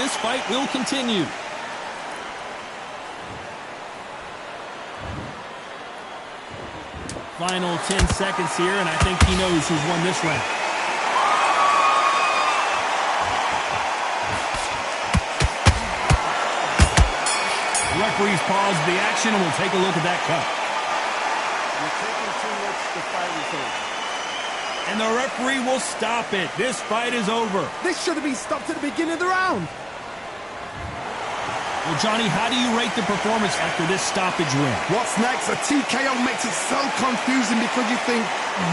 this fight will continue. Final 10 seconds here, and I think he knows who's won this round. The referee's paused the action, and we'll take a look at that cut. You're taking too much, the fight is over. And the referee will stop it. This fight is over. This should have been stopped at the beginning of the round. Well, Johnny, how do you rate the performance after this stoppage win? What's next? A TKO makes it so confusing because you think,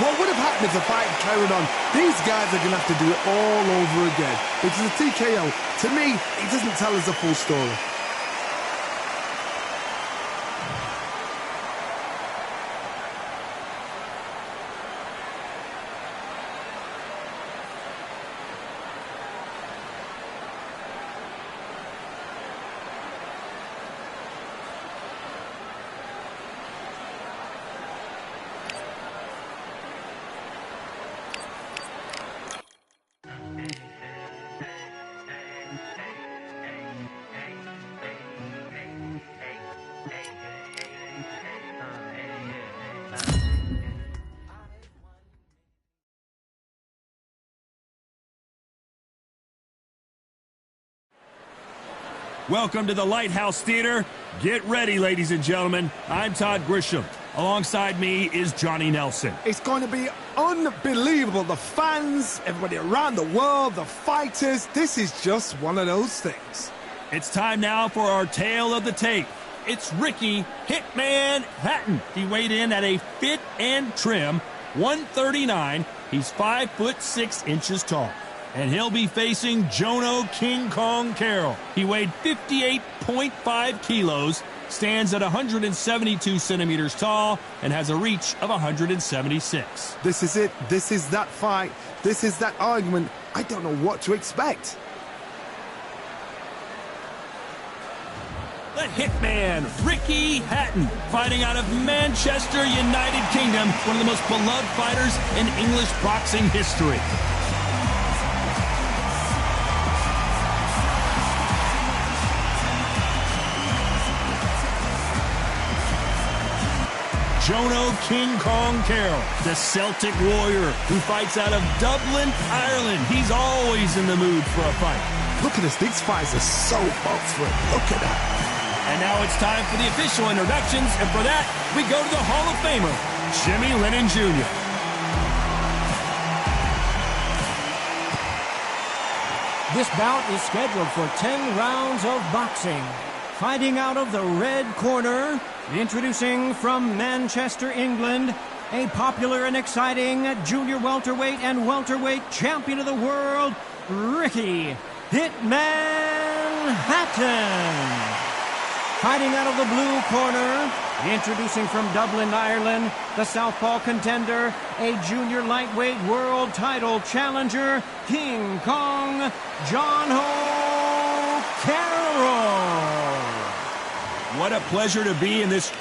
what would have happened if the fight carried on? These guys are going to have to do it all over again. Because a TKO, to me, it doesn't tell us the full story. Welcome to the Lighthouse Theater. Get ready, ladies and gentlemen. I'm Todd Grisham. Alongside me is Johnny Nelson. It's going to be unbelievable. The fans, everybody around the world, the fighters. This is just one of those things. It's time now for our tale of the tape. It's Ricky Hitman Hatton. He weighed in at a fit and trim 139. He's 5'6" tall. And he'll be facing Jono King Kong Carroll. He weighed 58.5 kilos, stands at 172 centimeters tall, and has a reach of 176. This is it. This is that fight. This is that argument. I don't know what to expect. The Hitman, Ricky Hatton, fighting out of Manchester, United Kingdom, one of the most beloved fighters in English boxing history. Jono King Kong Carroll, the Celtic warrior who fights out of Dublin, Ireland. He's always in the mood for a fight. Look at this. These fights are so boxed. Look at that. And now it's time for the official introductions. And for that, we go to the Hall of Famer, Jimmy Lennon Jr. This bout is scheduled for 10 rounds of boxing. Fighting out of the red corner, introducing from Manchester, England, a popular and exciting junior welterweight and welterweight champion of the world, Ricky Hitman Hatton. Fighting out of the blue corner, introducing from Dublin, Ireland, the southpaw contender, a junior lightweight world title challenger, King Kong Jono Carroll. What a pleasure to be in this.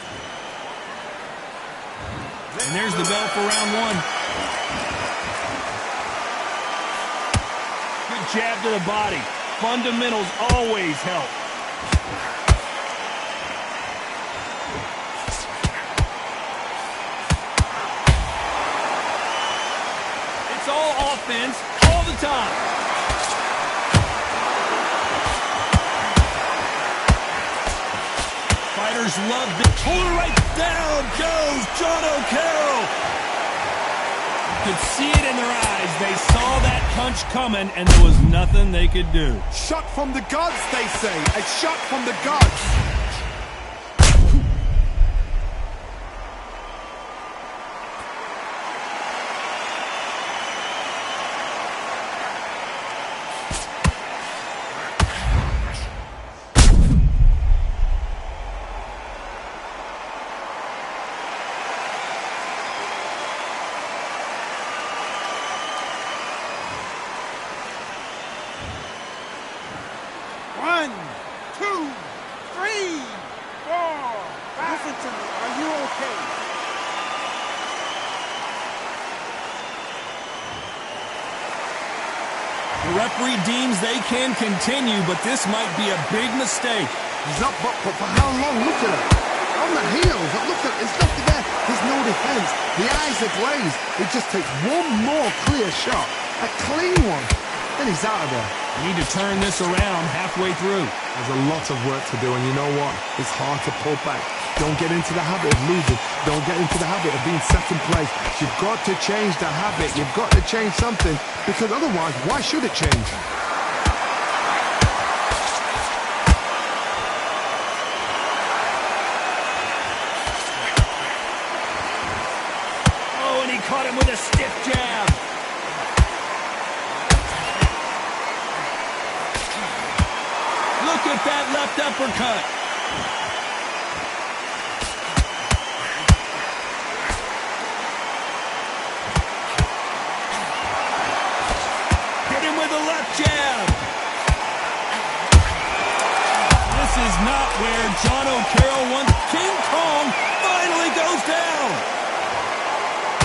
And there's the bell for round one. Good jab to the body. Fundamentals always help. It's all offense all the time. Fighters love the pull right down goes Jono Carroll. You could see it in their eyes. They saw that punch coming, and there was nothing they could do. Shot from the gods, they say. A shot from the gods. One, two, three, four. Listen to me. Are you okay? The referee deems they can continue, but this might be a big mistake. He's up, but for how long? Look at it. On the heels. Look at it. It's nothing there. There's no defense. The eyes are glazed. It just takes one more clear shot. A clean one. Then he's out of there. We need to turn this around halfway through. There's a lot of work to do, and you know what? It's hard to pull back. Don't get into the habit of losing. Don't get into the habit of being second place. You've got to change the habit. You've got to change something, because otherwise, why should it change? Oh, and he caught him with a stiff jab. Look at that left uppercut. Hit him with a left jab. This is not where John O'Carroll wants. King Kong finally goes down.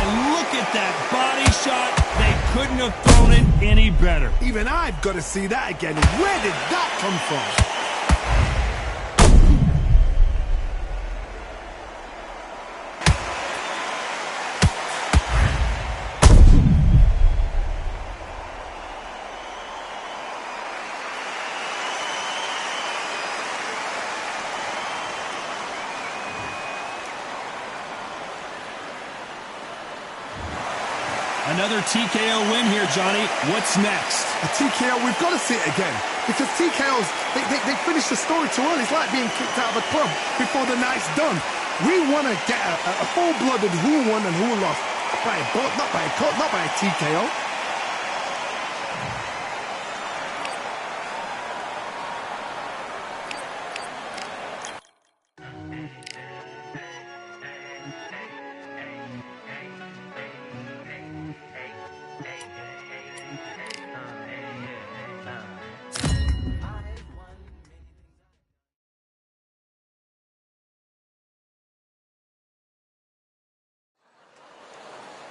And look at that body shot. They couldn't have thrown it any better. Even I've got to see that again. Where did that come from? Another TKO win here, Johnny. What's next? A TKO, we've got to see it again. Because TKOs, they finish the story too early. It's like being kicked out of a club before the night's done. We want to get a full-blooded who won and who lost. Not by a bullet, not by a cut, not by a TKO.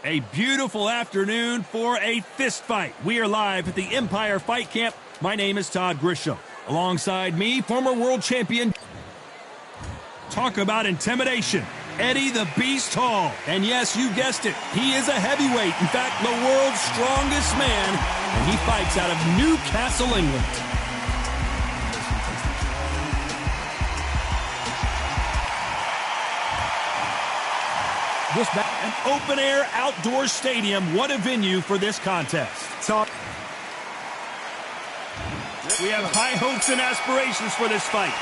A beautiful afternoon for a fist fight. We are live at the Empire Fight Camp. My name is Todd Grisham. Alongside me, former world champion. Talk about intimidation. Eddie the Beast Hall. And yes, you guessed it, he is a heavyweight. In fact, the world's strongest man. And he fights out of Newcastle, England. An open-air outdoor stadium. What a venue for this contest. We have high hopes and aspirations for this fight.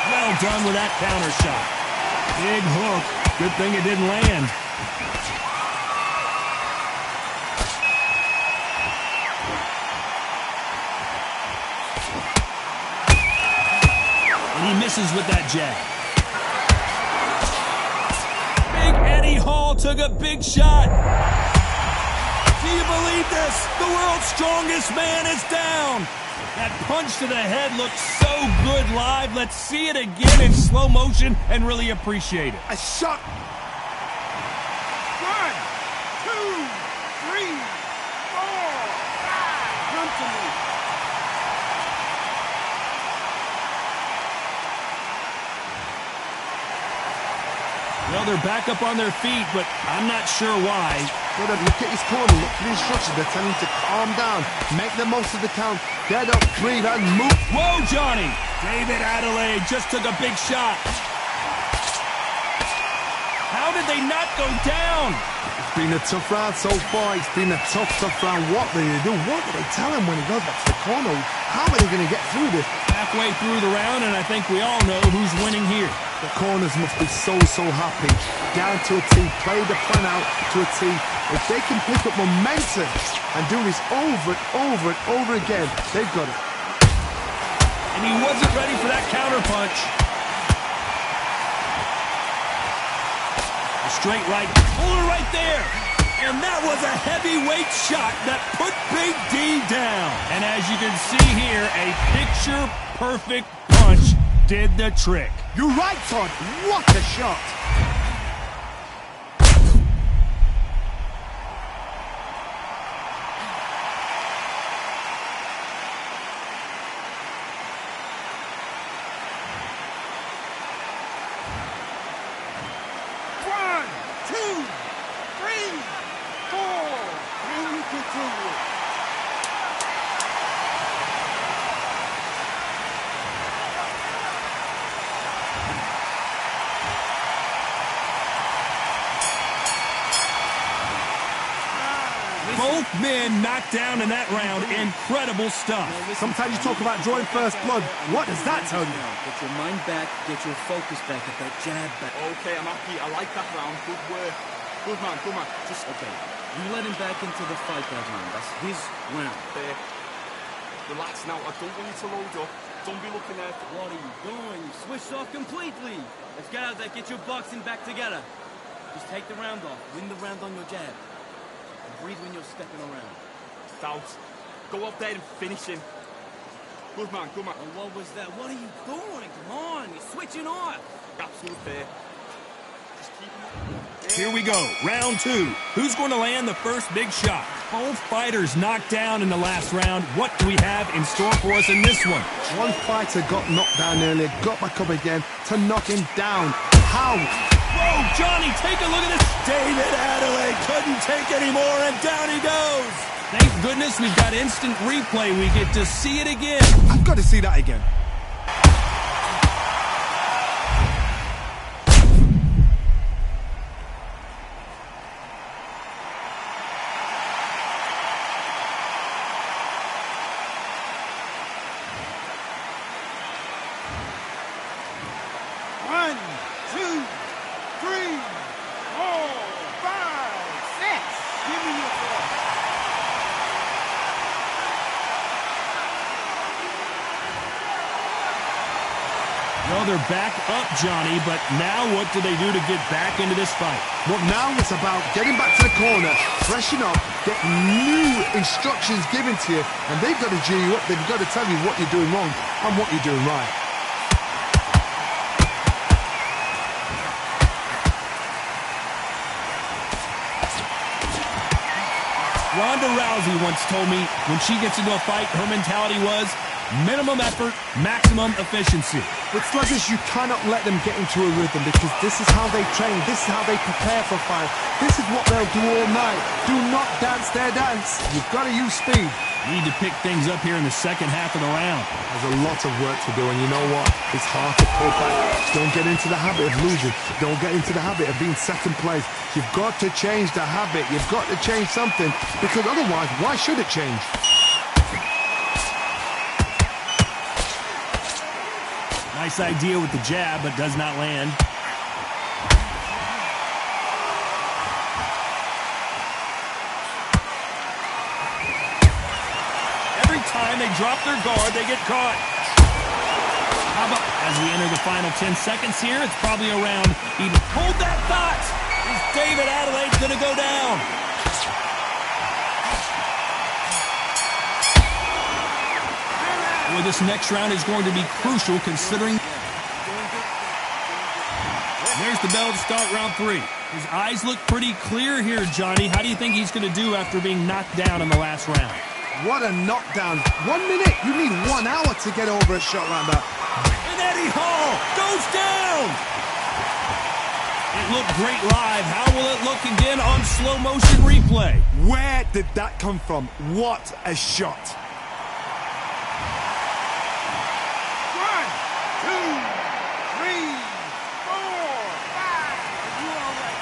Well done with that counter shot. Big hook. Good thing it didn't land. He misses with that jab. Big Eddie Hall took a big shot. Do you believe this? The world's strongest man is down. That punch to the head looked so good live. Let's see it again in slow motion and really appreciate it. A shot. 1, 2, 3, 4, 5. Come to me. Well, they're back up on their feet, but I'm not sure why. Look at his corner. Look at the instructions. They're telling him to calm down. Make the most of the count. Get up, breathe, and move. Whoa, Johnny! David Adelaide just took a big shot. How did they not go down? It's been a tough round so far. It's been a tough round. What do they do? What do they tell him when he goes back to the corner? How are they going to get through this? Halfway through the round, and I think we all know who's winning here. The corners must be so happy. Down to a T, play the plan out to a T. If they can pick up momentum and do this over and over again, they've got it. And he wasn't ready for that counter punch. A straight right, puller right there. And that was a heavyweight shot that put Big D down. And as you can see here, a picture-perfect punch did the trick. You're right, Todd. What a shot. Both men knocked down in that round. Incredible stuff. Sometimes you talk about drawing first blood. What does that tell you? Get your mind back, get your focus back, get that jab back. Okay, I'm happy. I like that round. Good work. Good man, good man. Just, okay, you let him back into the fight that round. That's his round. Relax now. I don't want you to load up. Don't be looking at... What are you doing? You switched off completely. Let's get out there, get your boxing back together. Just take the round off. Win the round on your jab. And breathe when you're stepping around. Doubt. Go up there and finish him. Good man, good man. And what was that? What are you doing? Come on, you're switching off. Absolute fair. Just keep him up. Here we go, round two. Who's going to land the first big shot? Both fighters knocked down in the last round. What do we have in store for us in this one? One fighter got knocked down earlier, got back up again to knock him down. How? Whoa, Johnny, take a look at this. David Adelaide couldn't take any more, and down he goes. Thank goodness we've got instant replay. We get to see it again. I've got to see that again. One, two, three, four, five, six. Give me your ball. Well, they're back up, Johnny, but now what do they do to get back into this fight? Well, now it's about getting back to the corner, freshen up, get new instructions given to you, and they've got to G you up. They've got to tell you what you're doing wrong and what you're doing right. Ronda Rousey once told me when she gets into a fight, her mentality was minimum effort, maximum efficiency. With sluggers, you cannot let them get into a rhythm because this is how they train. This is how they prepare for fight. This is what they'll do all night. Do not dance their dance. You've got to use speed. Need to pick things up here in the second half of the round. There's a lot of work to do, and you know what? It's hard to pull back. Don't get into the habit of losing. Don't get into the habit of being second place. You've got to change the habit. You've got to change something because otherwise, why should it change? Nice idea with the jab, but does not land. Every time they drop their guard, they get caught. How about as we enter the final 10 seconds here, it's probably around even. Hold that thought! Is David Adelaide going to go down? Well, this next round is going to be crucial considering... There's the bell to start round three. His eyes look pretty clear here, Johnny. How do you think he's going to do after being knocked down in the last round? What a knockdown. 1 minute. You need 1 hour to get over a shot like that. And Eddie Hall goes down! It looked great live. How will it look again on slow motion replay? Where did that come from? What a shot. One, two, three, four, five. You all right?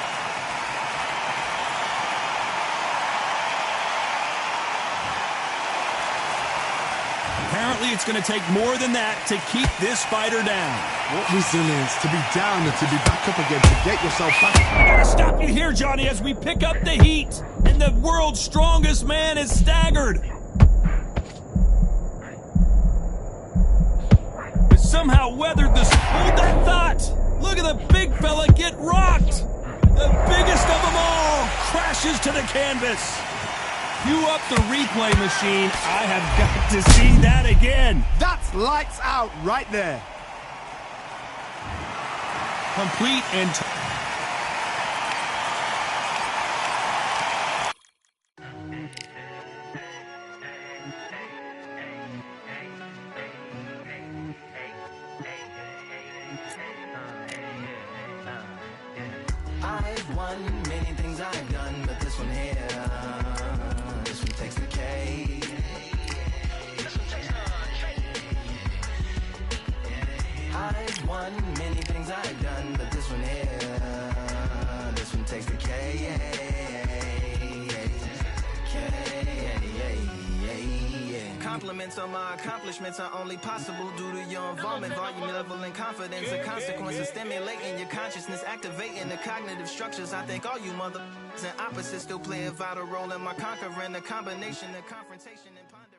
Apparently, it's going to take more than that to keep this fighter down. What resilience to be down and to be back up again, to get yourself back. I gotta stop you here, Johnny, as we pick up the heat, and the world's strongest man is staggered. But somehow weathered this. Hold that thought. Look at the big fella get rocked. The biggest of them all crashes to the canvas. Cue up the replay machine. I have got to see that again. That's lights out right there. Complete and... I've won many things I've done, but this one here, this one takes compliments on my accomplishments are only possible due to your involvement, volume, level, and confidence. The consequences stimulating your consciousness, activating the cognitive structures. I think all you mother and opposites still play a vital role in my conquering. The combination of confrontation and pondering.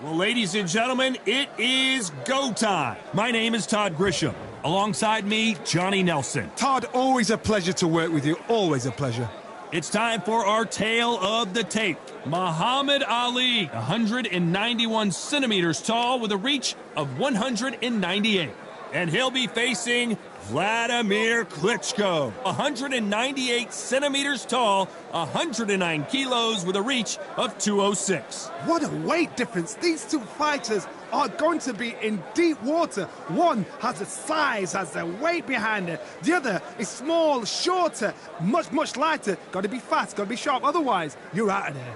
Well, ladies and gentlemen, it is go time. My name is Todd Grisham. Alongside me, Johnny Nelson. Todd, always a pleasure to work with you. Always a pleasure. It's time for our tale of the tape. Muhammad Ali, 191 centimeters tall with a reach of 198. And he'll be facing Vladimir Klitschko, 198 centimeters tall, 109 kilos with a reach of 206. What a weight difference. These two fighters are going to be in deep water. One has the size, has the weight behind it. The other is small, shorter, much lighter. Got to be fast, got to be sharp. Otherwise, you're out of there.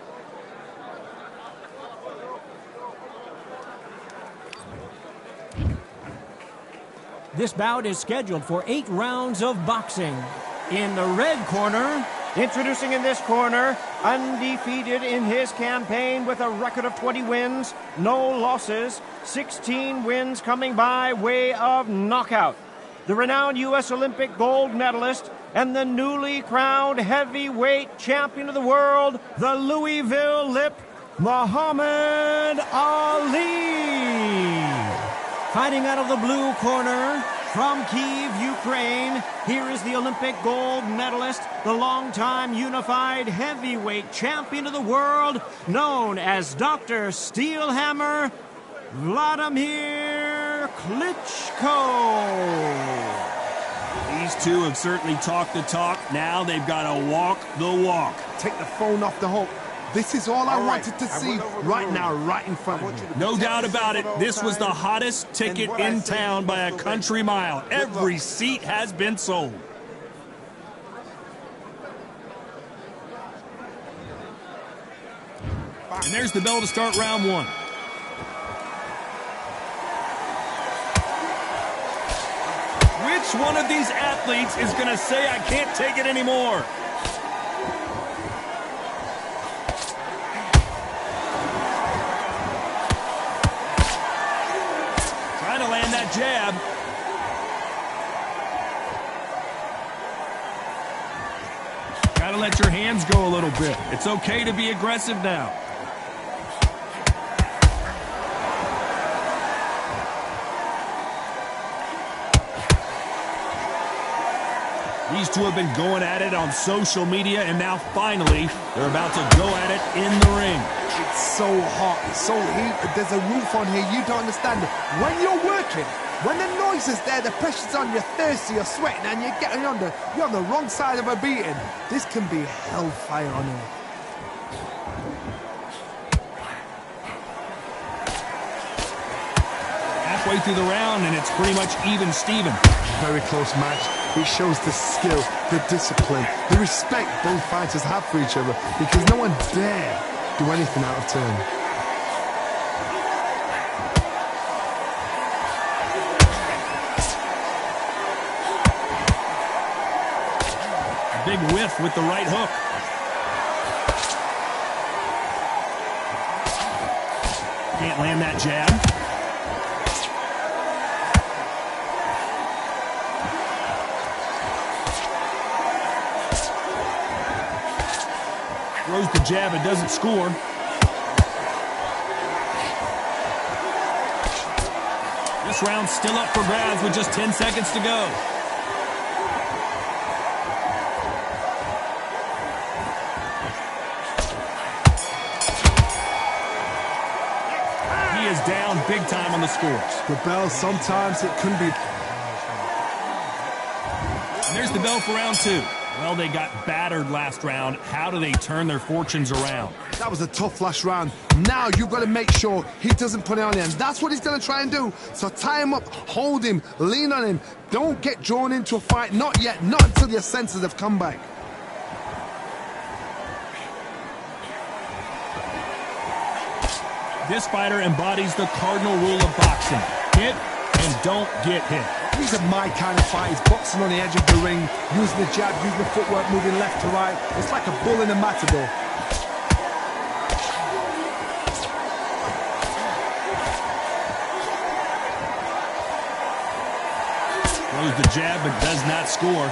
This bout is scheduled for 8 rounds of boxing. In the red corner, introducing in this corner, undefeated in his campaign with a record of 20 wins, no losses, 16 wins coming by way of knockout. The renowned U.S. Olympic gold medalist and the newly crowned heavyweight champion of the world, the Louisville Lip, Muhammad Ali. Fighting out of the blue corner, from Kyiv, Ukraine, here is the Olympic gold medalist, the longtime unified heavyweight champion of the world, known as Dr. Steelhammer, Vladimir Klitschko. These two have certainly talked the talk. Now they've got to walk the walk. Take the phone off the hook. This is all I wanted to see right now, right in front of me. No doubt about it, this was the hottest ticket in town by a country mile. Every seat has been sold. And there's the bell to start round one. Which one of these athletes is going to say, I can't take it anymore? Jab. Gotta let your hands go a little bit. It's okay to be aggressive now. These two have been going at it on social media, and now finally they're about to go at it in the ring. It's so hot, it's so heat. There's a roof on here, you don't understand it. When you're working, when the noise is there, the pressure's on, you're thirsty, you're sweating, and you're getting you're on the wrong side of a beating. This can be hellfire on here. Halfway through the round, and it's pretty much even Steven. Very close match. It shows the skill, the discipline, the respect both fighters have for each other, because no one dare do anything out of turn. A big whiff with the right hook. Can't land that jab. Throws the jab, it doesn't score. This round's still up for grabs with just 10 seconds to go. He is down big time on the scores. The bell, sometimes it can be. And there's the bell for round two. Well, they got battered last round. How do they turn their fortunes around? That was a tough last round. Now you've got to make sure he doesn't put it on him. That's what he's going to try and do. So tie him up, hold him, lean on him. Don't get drawn into a fight. Not yet. Not until your senses have come back. This fighter embodies the cardinal rule of boxing. Hit and don't get hit. These are my kind of fights, boxing on the edge of the ring, using the jab, using the footwork, moving left to right. It's like a bull in a matador. Throws the jab but does not score.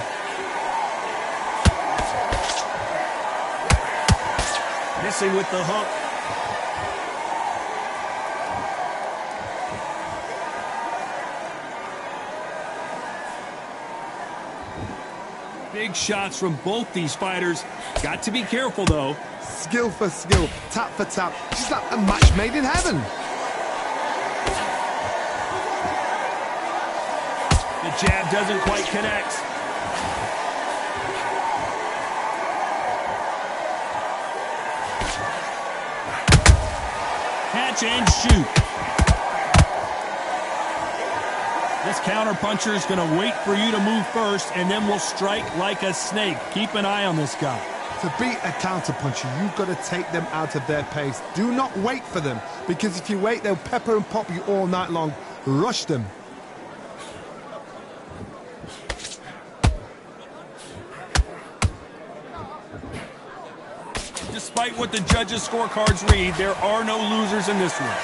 Missing with the hook. Big shots from both these fighters. Got to be careful, though. Skill for skill, tap for tap. She's like a match made in heaven. The jab doesn't quite connect. Catch and shoot. This counterpuncher is going to wait for you to move first, and then will strike like a snake. Keep an eye on this guy. To beat a counterpuncher, you've got to take them out of their pace. Do not wait for them, because if you wait, they'll pepper and pop you all night long. Rush them. Despite what the judges' scorecards read, there are no losers in this one.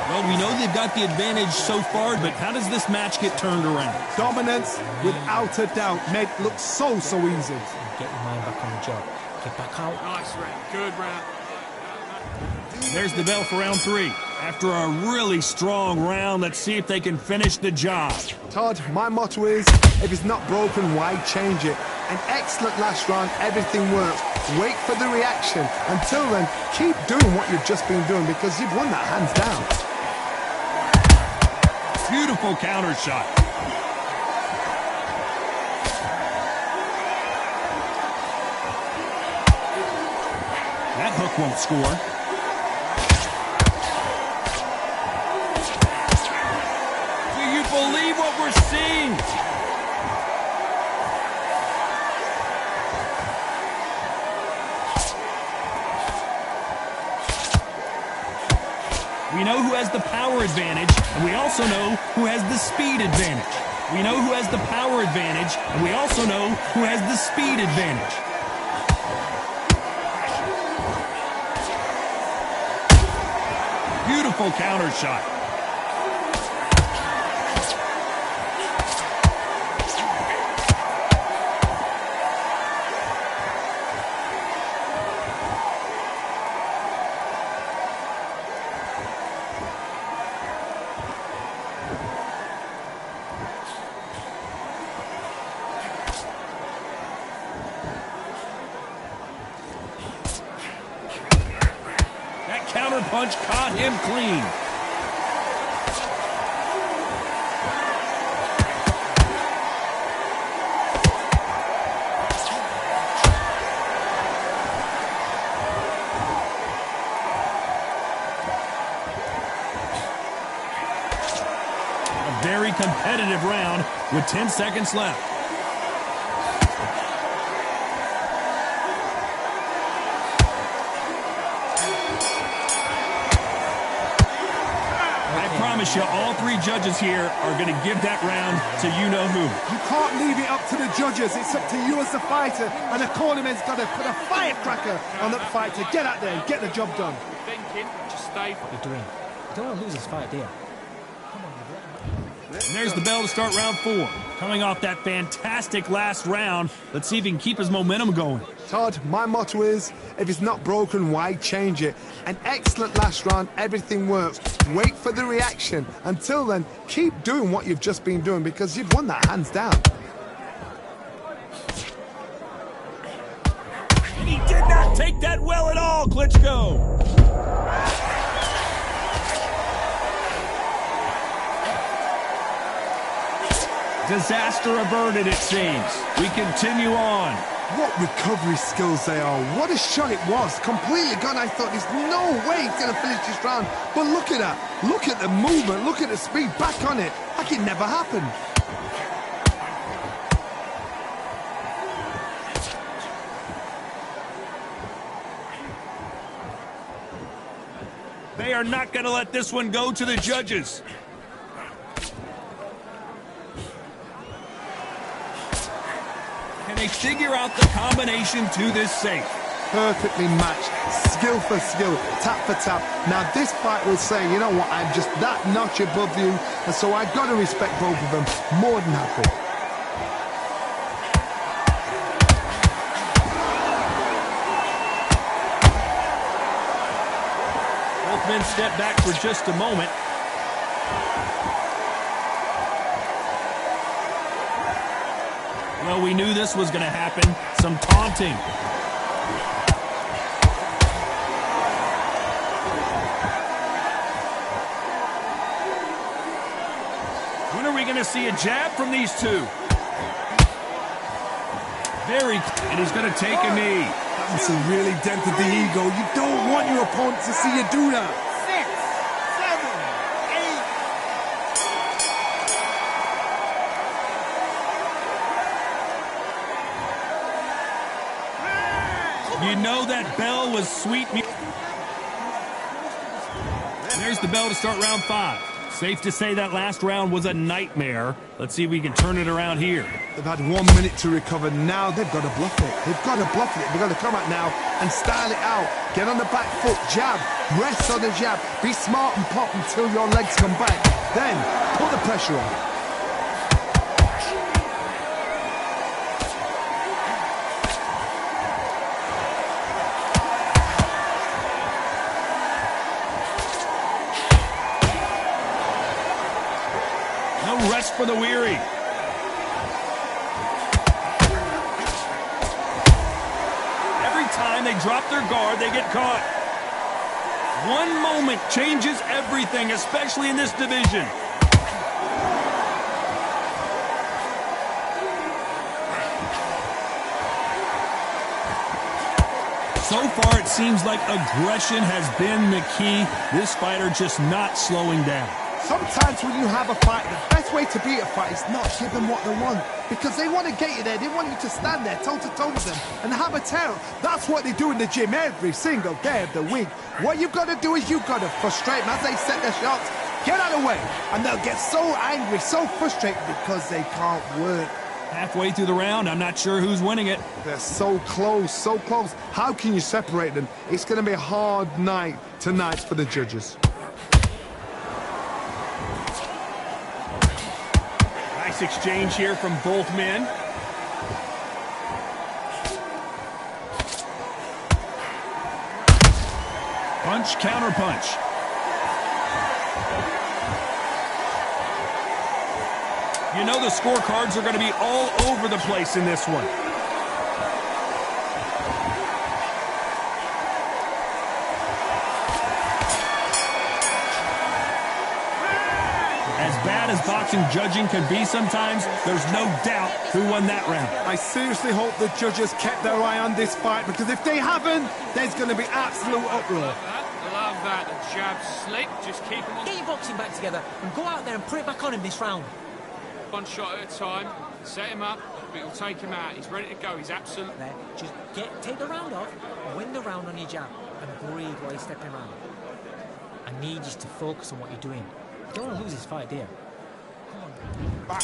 Well, we know they've got the advantage so far, but how does this match get turned around? Dominance, without a doubt, made it look so easy. Get your mind back on the job. Get back out. Nice round. Good round. There's the bell for round 3. After a really strong round, let's see if they can finish the job. Todd, my motto is, if it's not broken, why change it? An excellent last round, everything works. Wait for the reaction. Until then, keep doing what you've just been doing, because you've won that hands down. Beautiful counter shot. That hook won't score. Believe what we're seeing. We know who has the power advantage, and we also know who has the speed advantage. We know who has the power advantage, and we also know who has the speed advantage. Beautiful counter shot. Counter punch caught him clean. A very competitive round with 10 seconds left. You, all 3 judges here are going to give that round to you-know-who. You can't leave it up to the judges. It's up to you as the fighter, and the cornerman's got to put a firecracker on that fighter. Get out there and get the job done. Thinking, just stay. What are you doing? You don't want to lose this fight, do you? Come on, and there's the bell to start round 4. Coming off that fantastic last round, let's see if he can keep his momentum going. Todd, my motto is, if it's not broken, why change it? An excellent last round, everything works. Wait for the reaction. Until then, keep doing what you've just been doing, because you've won that hands down. He did not take that well at all, Klitschko. Disaster averted, it seems. We continue on. What recovery skills they are. What a shot it was. Completely gone. I thought there's no way he's going to finish this round. But look at that. Look at the movement. Look at the speed. Back on it. Like it never happened. They are not going to let this one go to the judges. Can they figure out the combination to this safe? Perfectly matched, skill for skill, tap for tap. Now this fight will say, you know what, I'm just that notch above you, and so I've got to respect both of them. More than happy. Both men step back for just a moment. Well, we knew this was going to happen. Some taunting. When are we going to see a jab from these two? And he's going to take a knee. This has really dented the ego. You don't want your opponent to see you do that. 6, 7, 8. You know that bell was sweet. There's the bell to start round 5. Safe to say that last round was a nightmare. Let's see if we can turn it around here. They've had 1 minute to recover. Now they've got to bluff it. They've got to bluff it. They've got to come out now and style it out. Get on the back foot, jab, rest on the jab. Be smart and pop until your legs come back. Then put the pressure on. Rest for the weary. Every time they drop their guard, they get caught. One moment changes everything, especially in this division. So far, it seems like aggression has been the key. This fighter just not slowing down. Sometimes when you have a fight, the best way to beat a fight is not give them what they want. Because they want to get you there. They want you to stand there toe-to-toe with them and have a tear. That's what they do in the gym every single day of the week. What you've got to do is you've got to frustrate them as they set their shots. Get out of the way. And they'll get so angry, so frustrated because they can't work. Halfway through the round, I'm not sure who's winning it. They're so close, so close. How can you separate them? It's going to be a hard night tonight for the judges. Nice exchange here from both men. Punch, counter punch. You know the scorecards are going to be all over the place in this one. As bad as boxing judging can be sometimes, there's no doubt who won that round. I seriously hope the judges kept their eye on this fight, because if they haven't, there's going to be absolute uproar. Love that. The jab's slick. Just keep him on. Get your boxing back together and go out there and put it back on him this round. One shot at a time. Set him up, but you'll take him out. He's ready to go. He's absolutely there. Just take the round off, win the round on your jab, and breathe while you're stepping around. I need you to focus on what you're doing. Don't want to lose this fight, dear.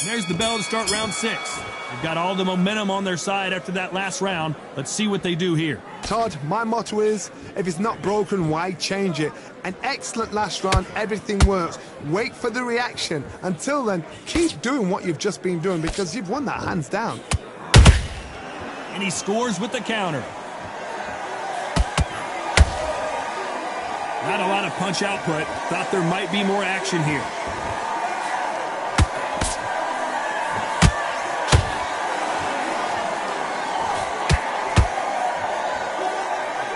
There's the bell to start round 6. They've got all the momentum on their side after that last round. Let's see what they do here. Todd, my motto is, if it's not broken, why change it? An excellent last round, everything works. Wait for the reaction. Until then, keep doing what you've just been doing, because you've won that hands down. And he scores with the counter. Not a lot of punch output. Thought there might be more action here.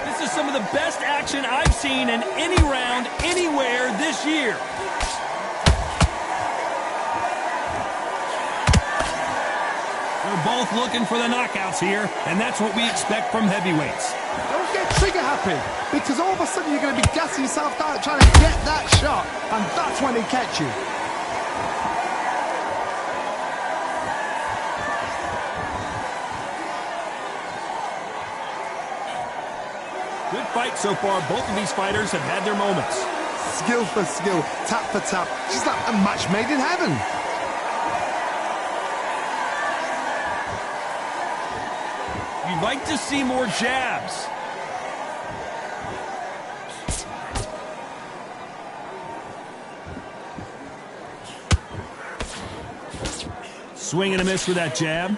This is some of the best action I've seen in any round anywhere this year. They're both looking for the knockouts here, and that's what we expect from heavyweights. Don't get trigger happy, because all of a sudden you're going to be gassing yourself out trying to get that shot, and that's when they catch you. Good fight so far. Both of these fighters have had their moments. skill for skill, tap for tap. Just like a match made in heaven. You'd like to see more jabs. Swing and a miss with that jab.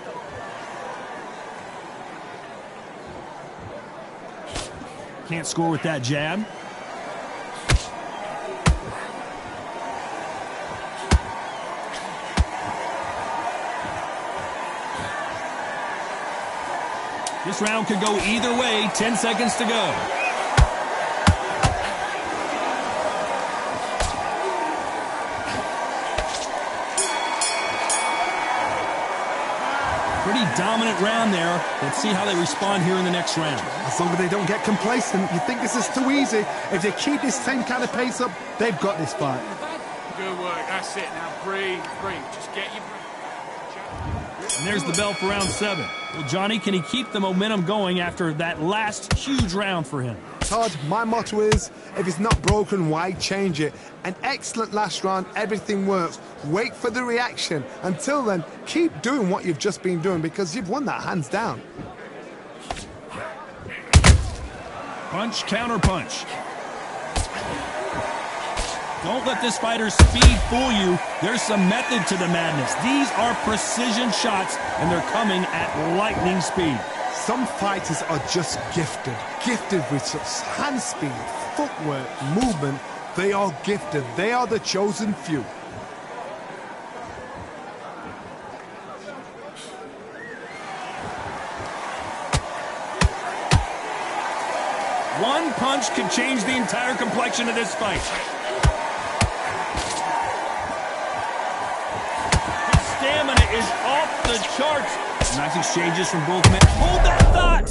Can't score with that jab. This round could go either way. 10 seconds to go. Pretty dominant round there. Let's see how they respond here in the next round. As long as they don't get complacent, you think this is too easy. If they keep this same kind of pace up, they've got this fight. Good work. That's it. Now breathe, breathe. Just get your breath. And there's the bell for round 7. Well, Johnny, can he keep the momentum going after that last huge round for him? Todd, my motto is, if it's not broken, why change it? An excellent last round, everything works. Wait for the reaction. Until then, keep doing what you've just been doing because you've won that hands down. Punch, counter punch. Don't let this fighter's speed fool you. There's some method to the madness. These are precision shots, and they're coming at lightning speed. Some fighters are just gifted with such hand speed, footwork, movement. They are gifted. They are the chosen few. One punch could change the entire complexion of this fight. His stamina is off the charts. Nice exchanges from both men. Hold that thought!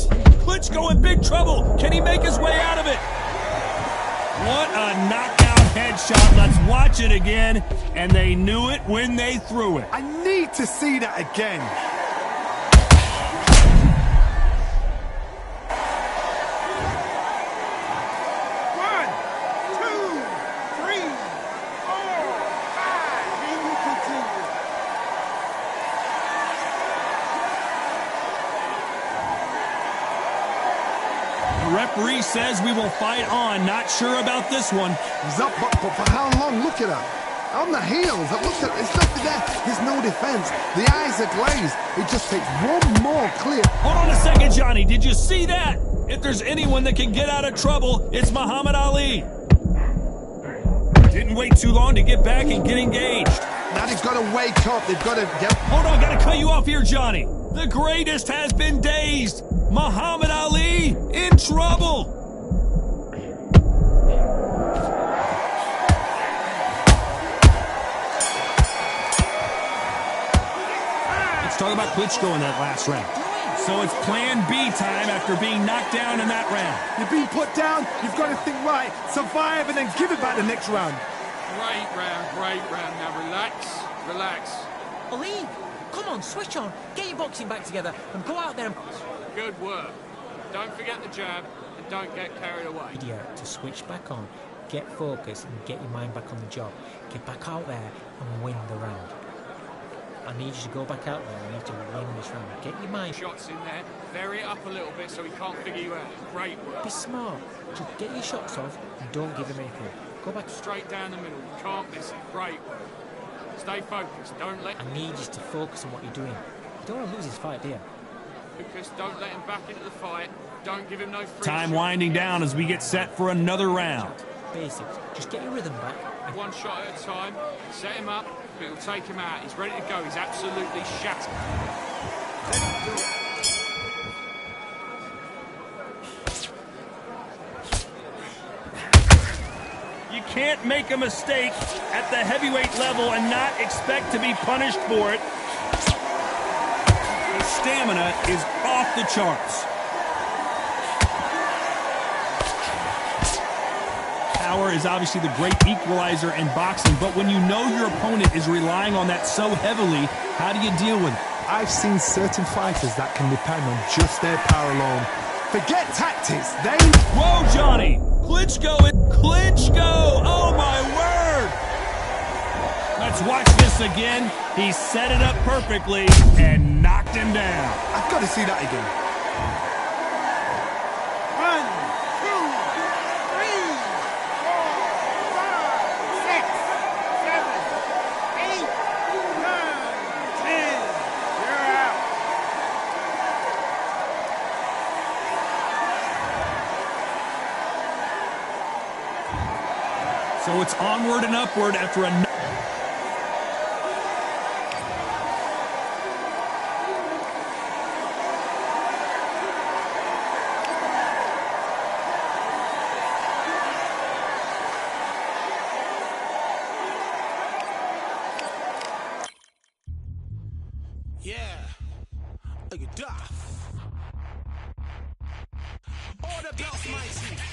Klitschko in big trouble. Can he make his way out of it? What a knockout headshot. Let's watch it again. And they knew it when they threw it. I need to see that again. Referee says we will fight on. Not sure about this one. He's up, but for how long? Look at her. On the heels. Look at it's nothing there. There's no defense. The eyes are glazed. It just takes one more clear. Hold on a second, Johnny. Did you see that? If there's anyone that can get out of trouble, it's Muhammad Ali. Didn't wait too long to get back and get engaged. Now they've got to wake up. They've got to get... Hold on, gotta cut you off here, Johnny. The greatest has been dazed. Muhammad Ali in trouble. Let's talk about Klitschko in that last round. So it's plan B time after being knocked down in that round. You've been put down, you've got to think right, survive and then give it back the next round. Great round. Now relax, relax. Ali, come on, switch on. Get your boxing back together and go out there and... Good work. Don't forget the jab and don't get carried away. Idiot, to switch back on, get focused and get your mind back on the job. Get back out there and win the round. I need you to go back out there. I need to win this round. Get your mind... Shots in there. Vary it up a little bit so he can't figure you out. Great work. Be smart. Just get your shots off and don't give him anything. Go back straight down the middle. You can't miss it. Great work. Stay focused. Don't let... I need you to focus on what you're doing. You don't want to lose this fight, do you? Focus. Don't let him back into the fight. Don't give him no free Time shot. winding down as we get set for another round. Basics. Just get your rhythm back. One shot at a time. Set him up. But it'll take him out. He's ready to go. He's absolutely shattered. You can't make a mistake at the heavyweight level and not expect to be punished for it. His stamina is off the charts. Power is obviously the great equalizer in boxing, but when you know your opponent is relying on that so heavily, how do you deal with it? I've seen certain fighters that can depend on just their power alone. Forget tactics, Whoa, Johnny! Klitschko! Oh, again. He set it up perfectly and knocked him down. I've got to see that again. 1, 2, 3, 4, 5, 6, 7, 8, 9, 10. You're out. So it's onward and upward after a... Yeah. Look at Duff. All the belts, mighty.